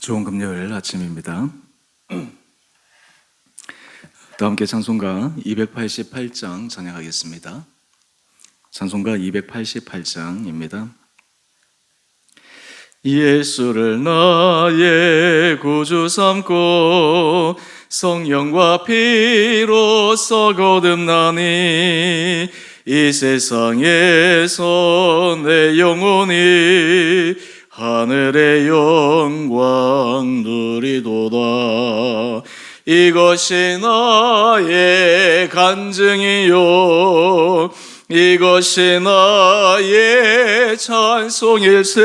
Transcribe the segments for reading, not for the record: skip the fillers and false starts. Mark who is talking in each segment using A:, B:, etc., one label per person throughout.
A: 좋은 금요일 아침입니다. 다 함께 찬송가 288장 찬양하겠습니다. 찬송가 288장입니다. 예수를 나의 구주 삼고 성령과 피로써 거듭나니 이 세상에서 내 영혼이 하늘의 영광 누리도다. 이것이 나의 간증이요 이것이 나의 찬송일세.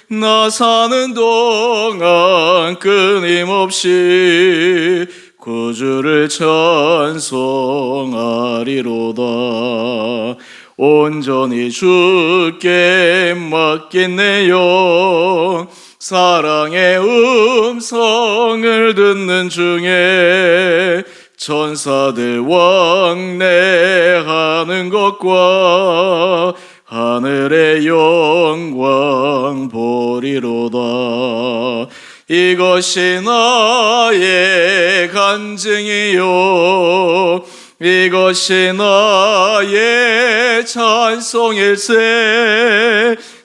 A: 나 사는 동안 끊임없이 구주를 찬송하리로다. 온전히 주께 맡겼네요. 사랑의 음성을 듣는 중에 천사들 왕래하는 것과 하늘의 영광 보리로다. 이것이 나의 간증이요 이것이 나의 찬송일세.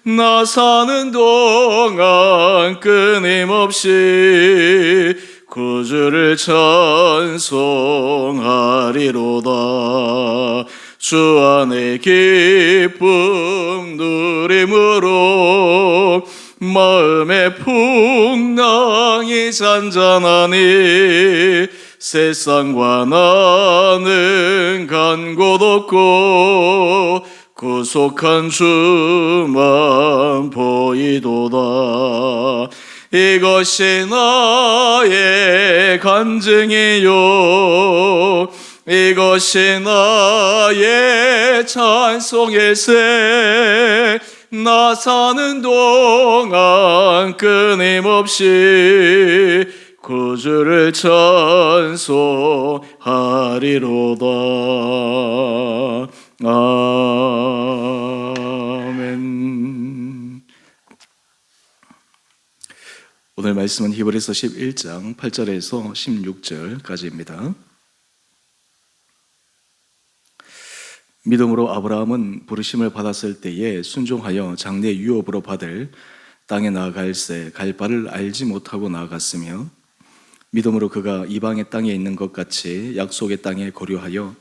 A: 나 사는 동안 끊임없이 구주를 찬송하리로다. 주 안에 기쁨 누림으로 마음의 풍랑이 잔잔하니 세상과 나는 간 곳 없고 구속한 주만 보이도다. 이것이 나의 간증이요 이것이 나의 찬송일세. 나 사는 동안 끊임없이 구주를 찬송하리로다. 아멘. 오늘 말씀은 히브리서 11장 8절에서 16절까지입니다. 믿음으로 아브라함은 부르심을 받았을 때에 순종하여 장래 유업으로 받을 땅에 나아갈새 갈 바를 알지 못하고 나아갔으며 믿음으로 그가 이방의 땅에 있는 것 같이 약속의 땅에 거류하여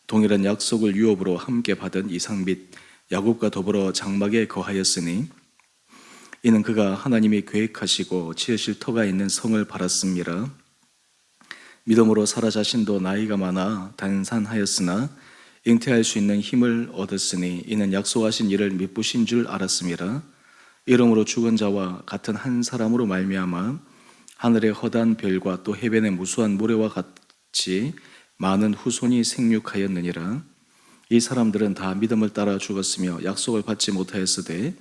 A: 동일한 약속을 유업으로 함께 받은 이삭 및 야곱과 더불어 장막에 거하였으니 이는 그가 하나님이 계획하시고 지으실 터가 있는 성을 바랐습니다. 믿음으로 사라 자신도 나이가 많아 단산하였으나 잉태할 수 있는 힘을 얻었으니 이는 약속하신 이를 미쁘신 줄 알았습니다. 이러므로 죽은 자와 같은 한 사람으로 말미암아 하늘의 허다한 별과 또 해변의 무수한 모래와 같이 많은 후손이 생육하였느니라. 이 사람들은 다 믿음을 따라 죽었으며 약속을 받지 못하였으되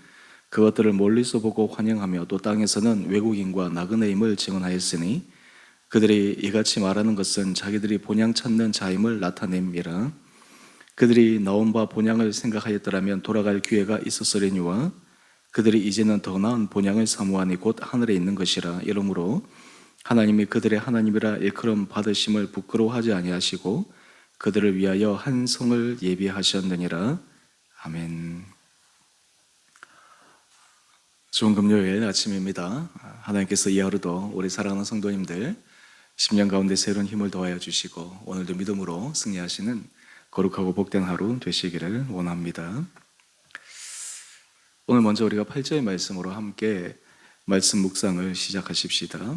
A: 그것들을 멀리서 보고 환영하며 또 땅에서는 외국인과 나그네임을 증언하였으니 그들이 이같이 말하는 것은 자기들이 본향 찾는 자임을 나타냅니다. 그들이 나온 바 본향을 생각하였더라면 돌아갈 기회가 있었으려니와 그들이 이제는 더 나은 본향을 사모하니 곧 하늘에 있는 것이라. 이러므로 하나님이 그들의 하나님이라 일컬음 받으심을 부끄러워하지 아니하시고 그들을 위하여 한 성을 예비하셨느니라. 아멘. 좋은 금요일 아침입니다. 하나님께서 이 하루도 우리 사랑하는 성도님들 10년 가운데 새로운 힘을 더하여 주시고 오늘도 믿음으로 승리하시는 거룩하고 복된 하루 되시기를 원합니다. 오늘 먼저 우리가 8절의 말씀으로 함께 말씀 묵상을 시작하십시다.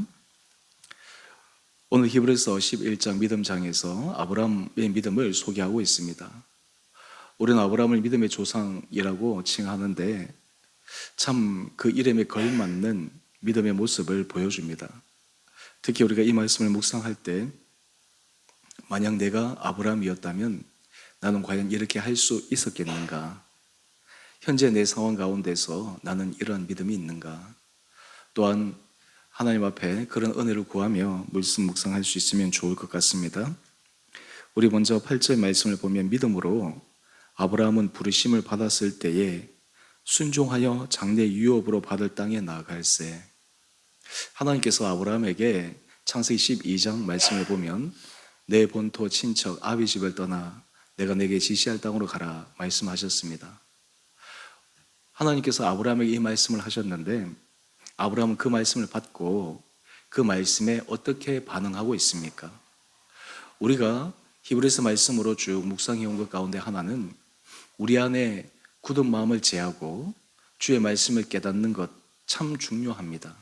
A: 오늘 히브리서 11장 믿음장에서 아브라함의 믿음을 소개하고 있습니다. 우리는 아브라함을 믿음의 조상이라고 칭하는데 참 그 이름에 걸맞는 믿음의 모습을 보여줍니다. 특히 우리가 이 말씀을 묵상할 때 만약 내가 아브라함이었다면 나는 과연 이렇게 할 수 있었겠는가? 현재 내 상황 가운데서 나는 이러한 믿음이 있는가? 또한 하나님 앞에 그런 은혜를 구하며 말씀 묵상할 수 있으면 좋을 것 같습니다. 우리 먼저 8절 말씀을 보면 믿음으로 아브라함은 부르심을 받았을 때에 순종하여 장래 유업으로 받을 땅에 나아갈새. 하나님께서 아브라함에게 창세기 12장 말씀을 보면 내 본토 친척 아비 집을 떠나 내가 내게 지시할 땅으로 가라 말씀하셨습니다. 하나님께서 아브라함에게 이 말씀을 하셨는데 아브라함은 그 말씀을 받고 그 말씀에 어떻게 반응하고 있습니까? 우리가 히브리서 말씀으로 쭉 묵상해 온 것 가운데 하나는 우리 안에 굳은 마음을 제하고 주의 말씀을 깨닫는 것 참 중요합니다.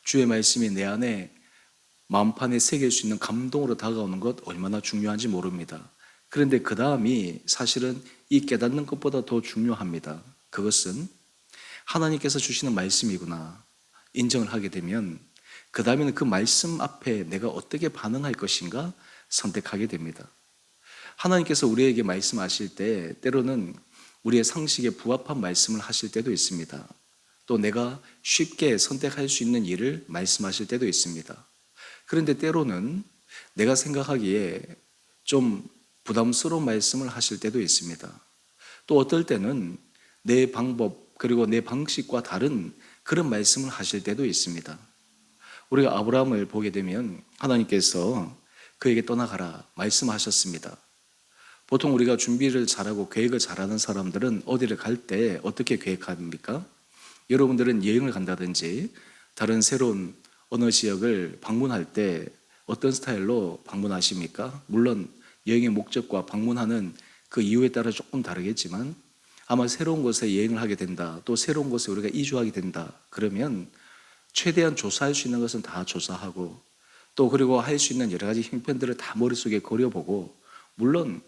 A: 주의 말씀이 내 안에 마음판에 새길 수 있는 감동으로 다가오는 것 얼마나 중요한지 모릅니다. 그런데 그 다음이 사실은 이 깨닫는 것보다 더 중요합니다. 그것은 하나님께서 주시는 말씀이구나 인정을 하게 되면 그 다음에는 그 말씀 앞에 내가 어떻게 반응할 것인가 선택하게 됩니다. 하나님께서 우리에게 말씀하실 때 때로는 우리의 상식에 부합한 말씀을 하실 때도 있습니다. 또 내가 쉽게 선택할 수 있는 일을 말씀하실 때도 있습니다. 그런데 때로는 내가 생각하기에 좀 부담스러운 말씀을 하실 때도 있습니다. 또 어떨 때는 내 방법 그리고 내 방식과 다른 그런 말씀을 하실 때도 있습니다. 우리가 아브라함을 보게 되면 하나님께서 그에게 떠나가라 말씀하셨습니다. 보통 우리가 준비를 잘하고 계획을 잘하는 사람들은 어디를 갈 때 어떻게 계획합니까? 여러분들은 여행을 간다든지 다른 새로운 어느 지역을 방문할 때 어떤 스타일로 방문하십니까? 물론 여행의 목적과 방문하는 그 이유에 따라 조금 다르겠지만 아마 새로운 곳에 여행을 하게 된다, 또 새로운 곳에 우리가 이주하게 된다 그러면 최대한 조사할 수 있는 것은 다 조사하고 또 그리고 할 수 있는 여러 가지 형편들을 다 머릿속에 그려보고 물론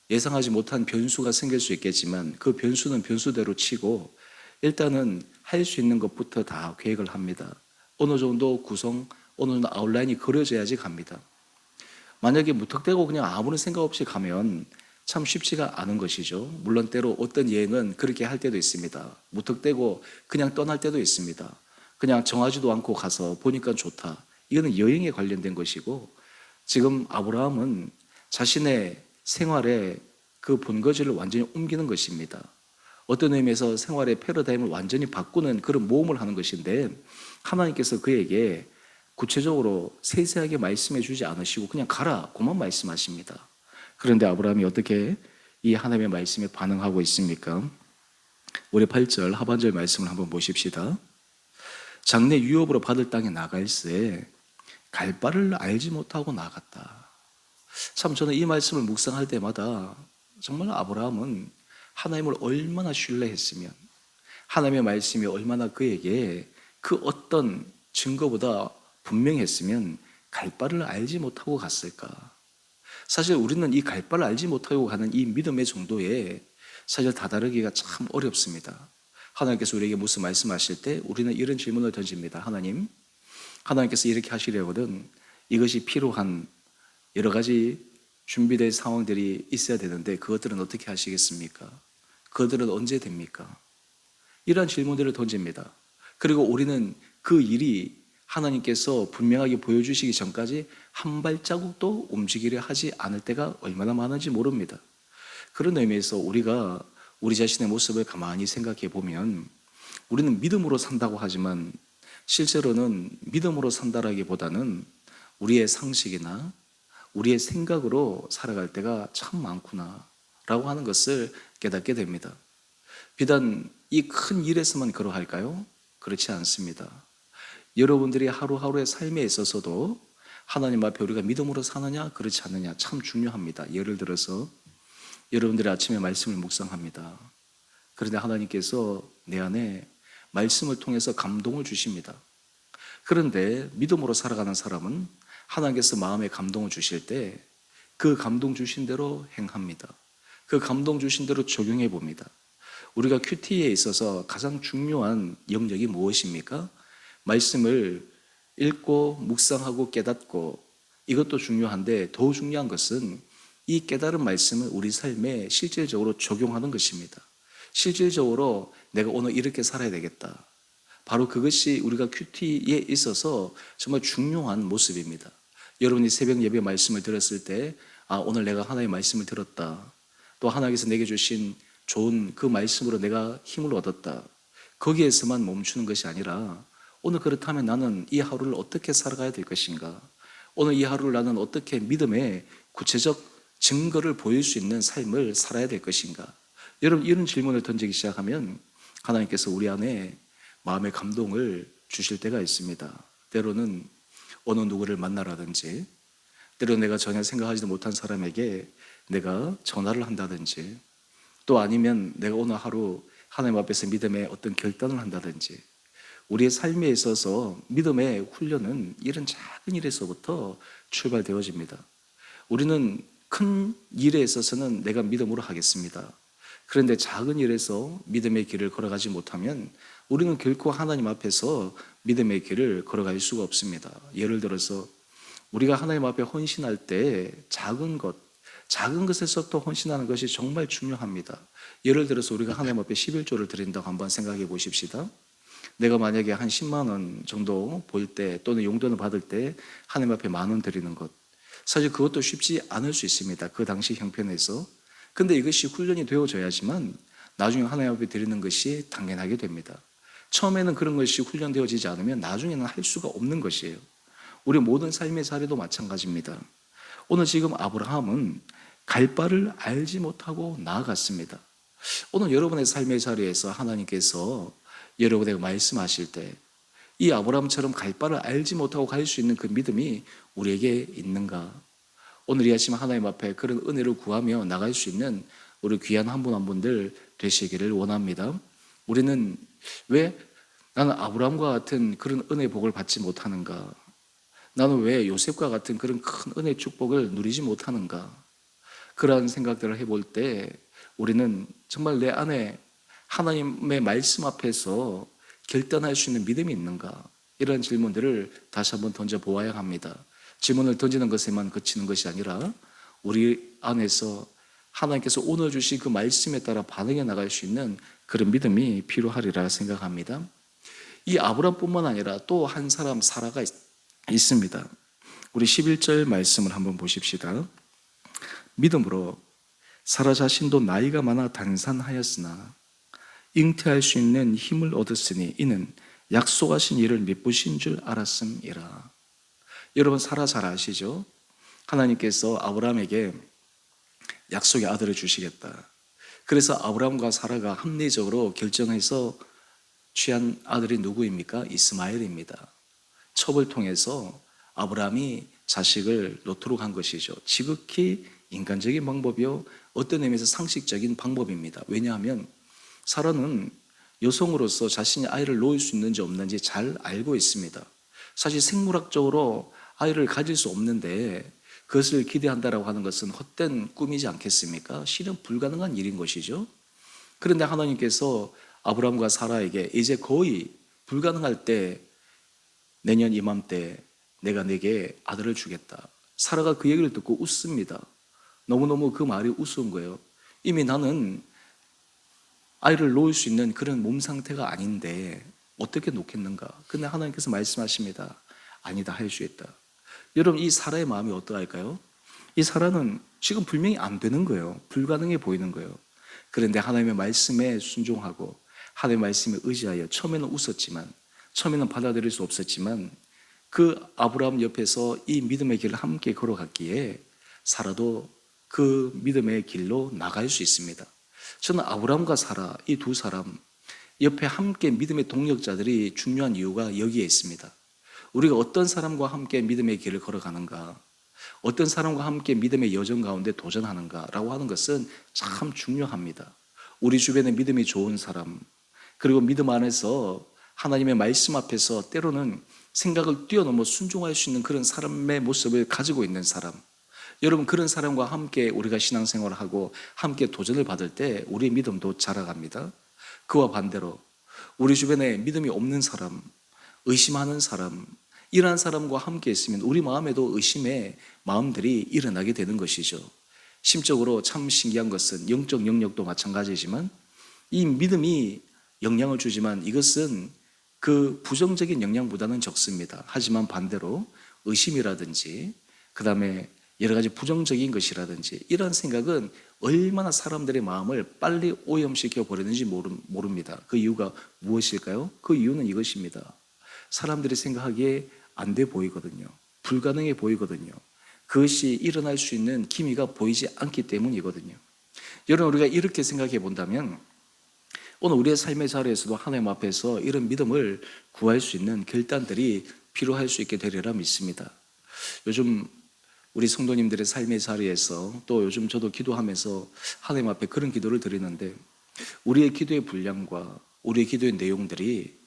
A: 예상하지 못한 변수가 생길 수 있겠지만 그 변수는 변수대로 치고 일단은 할 수 있는 것부터 다 계획을 합니다. 어느 정도 구성, 어느 정도 아웃라인이 그려져야지 갑니다. 만약에 무턱대고 그냥 아무런 생각 없이 가면 참 쉽지가 않은 것이죠. 물론 때로 어떤 여행은 그렇게 할 때도 있습니다. 무턱대고 그냥 떠날 때도 있습니다. 그냥 정하지도 않고 가서 보니까 좋다. 이거는 여행에 관련된 것이고 지금 아브라함은 자신의 생활의 그 본거지를 완전히 옮기는 것입니다. 어떤 의미에서 생활의 패러다임을 완전히 바꾸는 그런 모험을 하는 것인데 하나님께서 그에게 구체적으로 세세하게 말씀해 주지 않으시고 그냥 가라 그만 말씀하십니다. 그런데 아브라함이 어떻게 이 하나님의 말씀에 반응하고 있습니까? 우리 8절 하반절 말씀을 한번 보십시다. 장래 유업으로 받을 땅에 나갈새 갈 바를 알지 못하고 나갔다. 참 저는 이 말씀을 묵상할 때마다 정말 아브라함은 하나님을 얼마나 신뢰했으면 하나님의 말씀이 얼마나 그에게 그 어떤 증거보다 분명했으면 갈 바를 알지 못하고 갔을까. 사실 우리는 이 갈 바를 알지 못하고 가는 이 믿음의 정도에 사실 다다르기가 참 어렵습니다. 하나님께서 우리에게 무슨 말씀하실 때 우리는 이런 질문을 던집니다. 하나님께서 이렇게 하시려거든 이것이 필요한 여러 가지 준비된 상황들이 있어야 되는데 그것들은 어떻게 하시겠습니까? 그것들은 언제 됩니까? 이러한 질문들을 던집니다. 그리고 우리는 그 일이 하나님께서 분명하게 보여주시기 전까지 한 발자국도 움직이려 하지 않을 때가 얼마나 많은지 모릅니다. 그런 의미에서 우리가 우리 자신의 모습을 가만히 생각해 보면 우리는 믿음으로 산다고 하지만 실제로는 믿음으로 산다라기보다는 우리의 상식이나 우리의 생각으로 살아갈 때가 참 많구나 라고 하는 것을 깨닫게 됩니다. 비단 이 큰 일에서만 그러할까요? 그렇지 않습니다. 여러분들이 하루하루의 삶에 있어서도 하나님 앞에 우리가 믿음으로 사느냐 그렇지 않느냐 참 중요합니다. 예를 들어서 여러분들이 아침에 말씀을 묵상합니다. 그런데 하나님께서 내 안에 말씀을 통해서 감동을 주십니다. 그런데 믿음으로 살아가는 사람은 하나님께서 마음에 감동을 주실 때 그 감동 주신 대로 행합니다. 그 감동 주신 대로 적용해 봅니다. 우리가 큐티에 있어서 가장 중요한 영역이 무엇입니까? 말씀을 읽고 묵상하고 깨닫고 이것도 중요한데 더 중요한 것은 이 깨달은 말씀을 우리 삶에 실질적으로 적용하는 것입니다. 실질적으로 내가 오늘 이렇게 살아야 되겠다. 바로 그것이 우리가 큐티에 있어서 정말 중요한 모습입니다. 여러분이 새벽 예배 말씀을 들었을 때 오늘 내가 하나님의 말씀을 들었다. 또 하나님께서 내게 주신 좋은 그 말씀으로 내가 힘을 얻었다. 거기에서만 멈추는 것이 아니라 오늘 그렇다면 나는 이 하루를 어떻게 살아가야 될 것인가? 오늘 이 하루를 나는 어떻게 믿음의 구체적 증거를 보일 수 있는 삶을 살아야 될 것인가? 여러분, 이런 질문을 던지기 시작하면 하나님께서 우리 안에 마음의 감동을 주실 때가 있습니다. 때로는 어느 누구를 만나라든지, 때로는 내가 전혀 생각하지도 못한 사람에게 내가 전화를 한다든지, 또 아니면 내가 오늘 하루 하나님 앞에서 믿음의 어떤 결단을 한다든지, 우리의 삶에 있어서 믿음의 훈련은 이런 작은 일에서부터 출발되어집니다. 우리는 큰 일에 있어서는 내가 믿음으로 하겠습니다. 그런데 작은 일에서 믿음의 길을 걸어가지 못하면 우리는 결코 하나님 앞에서 믿음의 길을 걸어갈 수가 없습니다. 예를 들어서 우리가 하나님 앞에 헌신할 때 작은 것에서부터 헌신하는 것이 정말 중요합니다. 예를 들어서 우리가 하나님 앞에 11조를 드린다고 한번 생각해 보십시다. 내가 만약에 한 10만 원 정도 보일 때, 또는 용돈을 받을 때 하나님 앞에 10,000원 드리는 것, 사실 그것도 쉽지 않을 수 있습니다. 그 당시 형편에서. 근데 이것이 훈련이 되어져야지만 나중에 하나님 앞에 드리는 것이 당연하게 됩니다. 처음에는 그런 것이 훈련되어지지 않으면 나중에는 할 수가 없는 것이에요. 우리 모든 삶의 자리도 마찬가지입니다. 오늘 지금 아브라함은 갈 바를 알지 못하고 나아갔습니다. 오늘 여러분의 삶의 자리에서 하나님께서 여러분에게 말씀하실 때 이 아브라함처럼 갈 바를 알지 못하고 갈 수 있는 그 믿음이 우리에게 있는가? 오늘 이 아침 하나님 앞에 그런 은혜를 구하며 나갈 수 있는 우리 귀한 한 분 한 분들 되시기를 원합니다. 우리는 왜 나는 아브라함과 같은 그런 은혜 복을 받지 못하는가? 나는 왜 요셉과 같은 그런 큰 은혜 축복을 누리지 못하는가? 그러한 생각들을 해볼 때 우리는 정말 내 안에 하나님의 말씀 앞에서 결단할 수 있는 믿음이 있는가? 이런 질문들을 다시 한번 던져보아야 합니다. 질문을 던지는 것에만 그치는 것이 아니라 우리 안에서 하나님께서 오늘 주신 그 말씀에 따라 반응해 나갈 수 있는 그런 믿음이 필요하리라 생각합니다. 이 아브라함뿐만 아니라 또 한 사람 사라가 있습니다. 우리 11절 말씀을 한번 보십시다. 믿음으로 사라 자신도 나이가 많아 단산하였으나 잉태할 수 있는 힘을 얻었으니 이는 약속하신 일을 미쁘신 줄 알았음이라. 여러분, 사라 잘 아시죠? 하나님께서 아브라함에게 약속의 아들을 주시겠다. 그래서 아브라함과 사라가 합리적으로 결정해서 취한 아들이 누구입니까? 이스마엘입니다. 첩을 통해서 아브라함이 자식을 놓도록 한 것이죠. 지극히 인간적인 방법이요, 어떤 의미에서 상식적인 방법입니다. 왜냐하면 사라는 여성으로서 자신이 아이를 놓을 수 있는지 없는지 잘 알고 있습니다. 사실 생물학적으로 아이를 가질 수 없는데 그것을 기대한다라고 하는 것은 헛된 꿈이지 않겠습니까? 실은 불가능한 일인 것이죠. 그런데 하나님께서 아브라함과 사라에게 이제 거의 불가능할 때, 내년 이맘때 내가 내게 아들을 주겠다. 사라가 그 얘기를 듣고 웃습니다. 너무너무 그 말이 우스운 거예요. 이미 나는 아이를 놓을 수 있는 그런 몸 상태가 아닌데 어떻게 놓겠는가? 근데 하나님께서 말씀하십니다. 아니다, 할 수 있다. 여러분, 이 사라의 마음이 어떠할까요? 이 사라는 지금 분명히 안 되는 거예요. 불가능해 보이는 거예요. 그런데 하나님의 말씀에 순종하고 하나님의 말씀에 의지하여 처음에는 웃었지만, 처음에는 받아들일 수 없었지만 그 아브라함 옆에서 이 믿음의 길을 함께 걸어갔기에 사라도 그 믿음의 길로 나갈 수 있습니다. 저는 아브라함과 사라, 이 두 사람 옆에 함께 믿음의 동력자들이 중요한 이유가 여기에 있습니다. 우리가 어떤 사람과 함께 믿음의 길을 걸어가는가, 어떤 사람과 함께 믿음의 여정 가운데 도전하는가라고 하는 것은 참 중요합니다. 우리 주변에 믿음이 좋은 사람, 그리고 믿음 안에서 하나님의 말씀 앞에서 때로는 생각을 뛰어넘어 순종할 수 있는 그런 사람의 모습을 가지고 있는 사람, 여러분, 그런 사람과 함께 우리가 신앙생활을 하고 함께 도전을 받을 때 우리의 믿음도 자라갑니다. 그와 반대로 우리 주변에 믿음이 없는 사람, 의심하는 사람, 이러한 사람과 함께 있으면 우리 마음에도 의심의 마음들이 일어나게 되는 것이죠. 심적으로 참 신기한 것은 영적 영역도 마찬가지지만 이 믿음이 영향을 주지만 이것은 그 부정적인 영향보다는 적습니다. 하지만 반대로 의심이라든지 그 다음에 여러 가지 부정적인 것이라든지 이런 생각은 얼마나 사람들의 마음을 빨리 오염시켜 버리는지 모릅니다. 그 이유가 무엇일까요? 그 이유는 이것입니다. 사람들이 생각하기에 안 돼 보이거든요. 불가능해 보이거든요. 그것이 일어날 수 있는 기미가 보이지 않기 때문이거든요. 여러분, 우리가 이렇게 생각해 본다면 오늘 우리의 삶의 자리에서도 하나님 앞에서 이런 믿음을 구할 수 있는 결단들이 필요할 수 있게 되리라 믿습니다. 요즘 우리 성도님들의 삶의 자리에서 또 요즘 저도 기도하면서 하나님 앞에 그런 기도를 드리는데, 우리의 기도의 분량과 우리의 기도의 내용들이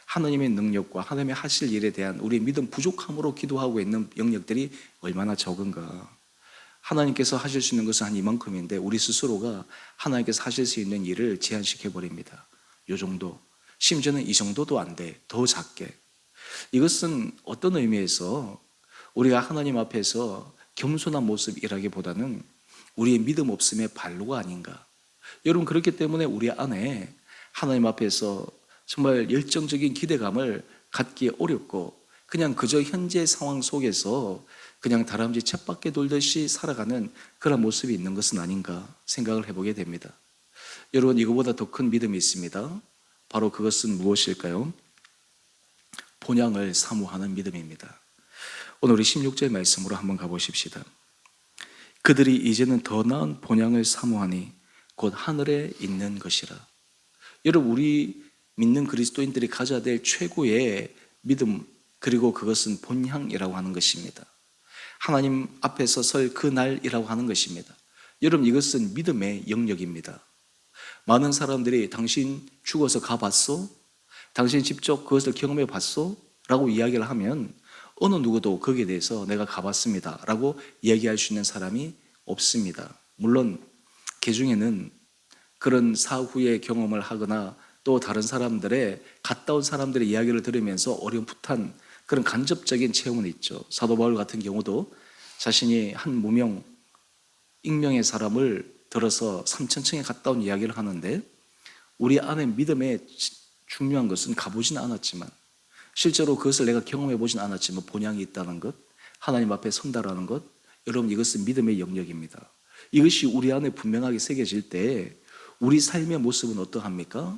A: 하나님의 능력과 하나님의 하실 일에 대한 우리의 믿음 부족함으로 기도하고 있는 영역들이 얼마나 적은가. 하나님께서 하실 수 있는 것은 한 이만큼인데 우리 스스로가 하나님께서 하실 수 있는 일을 제한시켜 버립니다. 요 정도, 심지어는 이 정도도 안 돼, 더 작게. 이것은 어떤 의미에서 우리가 하나님 앞에서 겸손한 모습이라기보다는 우리의 믿음 없음의 발로가 아닌가. 여러분, 그렇기 때문에 우리 안에 하나님 앞에서 정말 열정적인 기대감을 갖기 어렵고 그냥 그저 현재 상황 속에서 그냥 다람쥐 쳇바퀴 돌듯이 살아가는 그런 모습이 있는 것은 아닌가 생각을 해보게 됩니다. 여러분, 이거보다 더 큰 믿음이 있습니다. 바로 그것은 무엇일까요? 본향을 사모하는 믿음입니다. 오늘 우리 16절 말씀으로 한번 가보십시다. 그들이 이제는 더 나은 본향을 사모하니 곧 하늘에 있는 것이라. 여러분, 우리 믿는 그리스도인들이 가져야 될 최고의 믿음, 그리고 그것은 본향이라고 하는 것입니다. 하나님 앞에서 설 그 날이라고 하는 것입니다. 여러분, 이것은 믿음의 영역입니다. 많은 사람들이 당신 죽어서 가봤어? 당신 직접 그것을 경험해 봤어? 라고 이야기를 하면 어느 누구도 거기에 대해서 내가 가봤습니다 라고 이야기할 수 있는 사람이 없습니다. 물론 그 중에는 그런 사후의 경험을 하거나 또 다른 사람들의 갔다 온 사람들의 이야기를 들으면서 어렴풋한 그런 간접적인 체험은 있죠. 사도 바울 같은 경우도 자신이 한 무명, 익명의 사람을 들어서 3,000층에 갔다 온 이야기를 하는데, 우리 안에 믿음의 중요한 것은 가보지는 않았지만, 실제로 그것을 내가 경험해 보진 않았지만 본향이 있다는 것, 하나님 앞에 선다라는 것, 여러분, 이것은 믿음의 영역입니다. 이것이 우리 안에 분명하게 새겨질 때 우리 삶의 모습은 어떠합니까?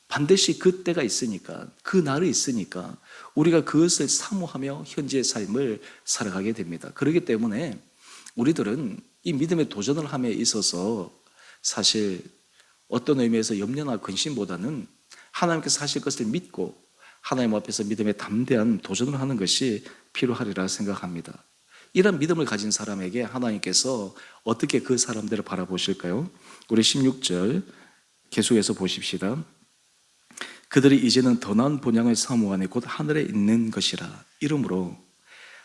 A: 반드시 그 때가 있으니까, 그 날이 있으니까 우리가 그것을 사모하며 현재의 삶을 살아가게 됩니다. 그렇기 때문에 우리들은 이 믿음의 도전을 함에 있어서 사실 어떤 의미에서 염려나 근심보다는 하나님께서 하실 것을 믿고 하나님 앞에서 믿음의 담대한 도전을 하는 것이 필요하리라 생각합니다. 이런 믿음을 가진 사람에게 하나님께서 어떻게 그 사람들을 바라보실까요? 우리 16절 계속해서 보십시다. 그들이 이제는 더 나은 본향을 사모하니 곧 하늘에 있는 것이라. 이러므로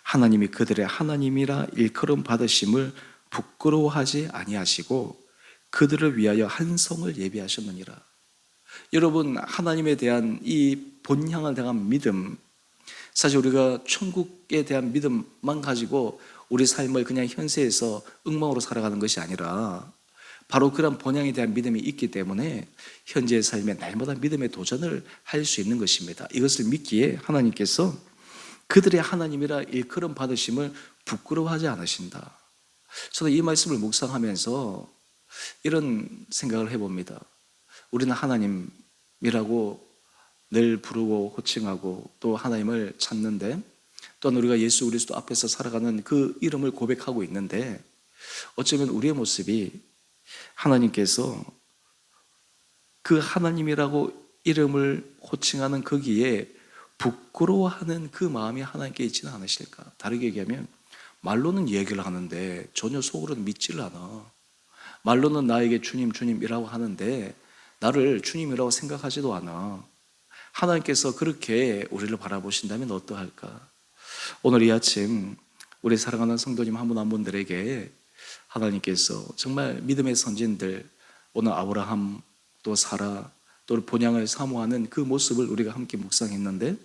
A: 하나님이 그들의 하나님이라 일컬음 받으심을 부끄러워하지 아니하시고 그들을 위하여 한 성을 예비하셨느니라. 여러분, 하나님에 대한 이 본향을 향한 믿음, 사실 우리가 천국에 대한 믿음만 가지고 우리 삶을 그냥 현세에서 엉망으로 살아가는 것이 아니라 바로 그런 본향에 대한 믿음이 있기 때문에 현재의 삶에 날마다 믿음의 도전을 할 수 있는 것입니다. 이것을 믿기에 하나님께서 그들의 하나님이라 일컬음 받으심을 부끄러워하지 않으신다. 저는 이 말씀을 묵상하면서 이런 생각을 해봅니다. 우리는 하나님이라고 늘 부르고 호칭하고 또 하나님을 찾는데, 또한 우리가 예수 그리스도 앞에서 살아가는 그 이름을 고백하고 있는데, 어쩌면 우리의 모습이 하나님께서 그 하나님이라고 이름을 호칭하는 거기에 부끄러워하는 그 마음이 하나님께 있지는 않으실까? 다르게 얘기하면 말로는 얘기를 하는데 전혀 속으로는 믿지를 않아. 말로는 나에게 주님 주님이라고 하는데 나를 주님이라고 생각하지도 않아. 하나님께서 그렇게 우리를 바라보신다면 어떠할까? 오늘 이 아침 우리 사랑하는 성도님 한 분 한 분들에게 하나님께서 정말 믿음의 선진들, 오늘 아브라함 또 사라 또 본향을 사모하는 그 모습을 우리가 함께 묵상했는데,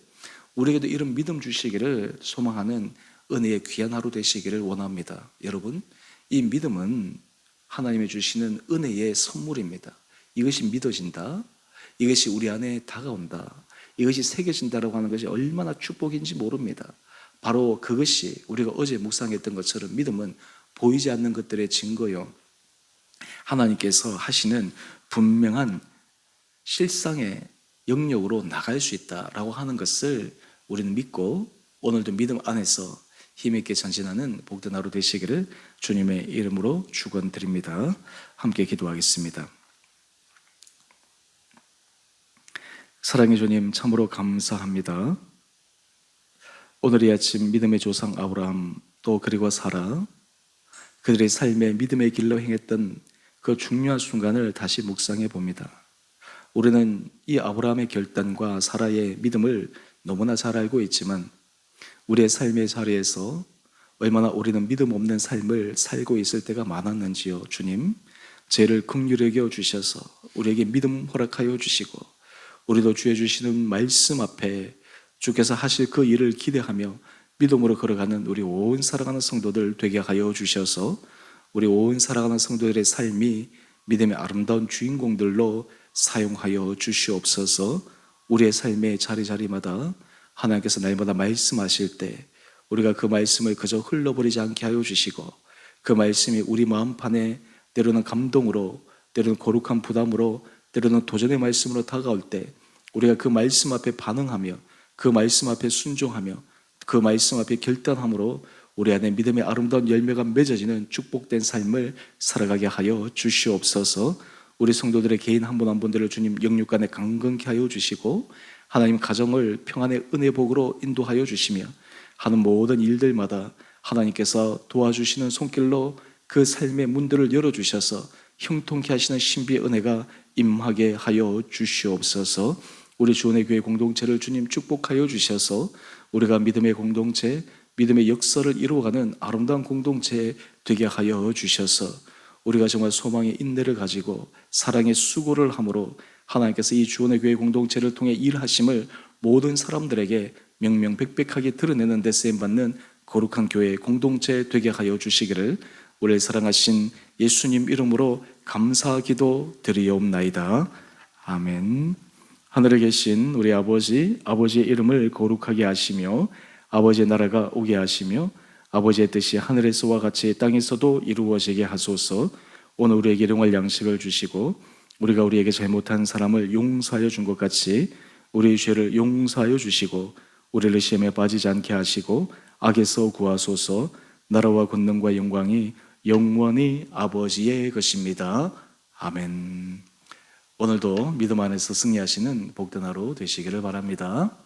A: 우리에게도 이런 믿음 주시기를 소망하는 은혜의 귀한 하루 되시기를 원합니다. 여러분, 이 믿음은 하나님이 주시는 은혜의 선물입니다. 이것이 믿어진다, 이것이 우리 안에 다가온다, 이것이 새겨진다라고 하는 것이 얼마나 축복인지 모릅니다. 바로 그것이 우리가 어제 묵상했던 것처럼 믿음은 보이지 않는 것들의 증거요, 하나님께서 하시는 분명한 실상의 영역으로 나갈 수 있다라고 하는 것을 우리는 믿고 오늘도 믿음 안에서 힘있게 전진하는 복된 하루 되시기를 주님의 이름으로 축원드립니다. 함께 기도하겠습니다. 사랑의 주님, 참으로 감사합니다. 오늘 이 아침 믿음의 조상 아브라함 또 그리고 사라, 그들의 삶에 믿음의 길로 행했던 그 중요한 순간을 다시 묵상해 봅니다. 우리는 이 아브라함의 결단과 사라의 믿음을 너무나 잘 알고 있지만 우리의 삶의 자리에서 얼마나 우리는 믿음 없는 삶을 살고 있을 때가 많았는지요. 주님, 죄를 긍휼히 여겨 주셔서 우리에게 믿음 허락하여 주시고 우리도 주의 주시는 말씀 앞에 주께서 하실 그 일을 기대하며 믿음으로 걸어가는 우리 온 사랑하는 성도들 되게 하여 주셔서 우리 온 사랑하는 성도들의 삶이 믿음의 아름다운 주인공들로 사용하여 주시옵소서. 우리의 삶의 자리자리마다 하나님께서 날마다 말씀하실 때 우리가 그 말씀을 그저 흘러버리지 않게 하여 주시고 그 말씀이 우리 마음판에 때로는 감동으로, 때로는 거룩한 부담으로, 때로는 도전의 말씀으로 다가올 때 우리가 그 말씀 앞에 반응하며 그 말씀 앞에 순종하며 그 말씀 앞에 결단함으로 우리 안에 믿음의 아름다운 열매가 맺어지는 축복된 삶을 살아가게 하여 주시옵소서. 우리 성도들의 개인 한 분 한 분들을 주님 영육간에 강건케 하여 주시고 하나님 가정을 평안의 은혜 복으로 인도하여 주시며 하는 모든 일들마다 하나님께서 도와주시는 손길로 그 삶의 문들을 열어주셔서 형통케 하시는 신비의 은혜가 임하게 하여 주시옵소서. 우리 주원의 교회 공동체를 주님 축복하여 주셔서 우리가 믿음의 공동체, 믿음의 역사를 이루어가는 아름다운 공동체 되게 하여 주셔서 우리가 정말 소망의 인내를 가지고 사랑의 수고를 함으로 하나님께서 이 주원의 교회 공동체를 통해 일하심을 모든 사람들에게 명명백백하게 드러내는 데 쓰임받는 거룩한 교회 공동체 되게 하여 주시기를 우리를 사랑하신 예수님 이름으로 감사기도 드리옵나이다. 아멘. 하늘에 계신 우리 아버지, 아버지의 이름을 거룩하게 하시며 아버지의 나라가 오게 하시며 아버지의 뜻이 하늘에서와 같이 땅에서도 이루어지게 하소서. 오늘 우리에게 일용할 양식을 주시고 우리가 우리에게 잘못한 사람을 용서하여 준 것 같이 우리의 죄를 용서하여 주시고 우리를 시험에 빠지지 않게 하시고 악에서 구하소서. 나라와 권능과 영광이 영원히 아버지의 것입니다. 아멘. 오늘도 믿음 안에서 승리하시는 복된 하루 되시기를 바랍니다.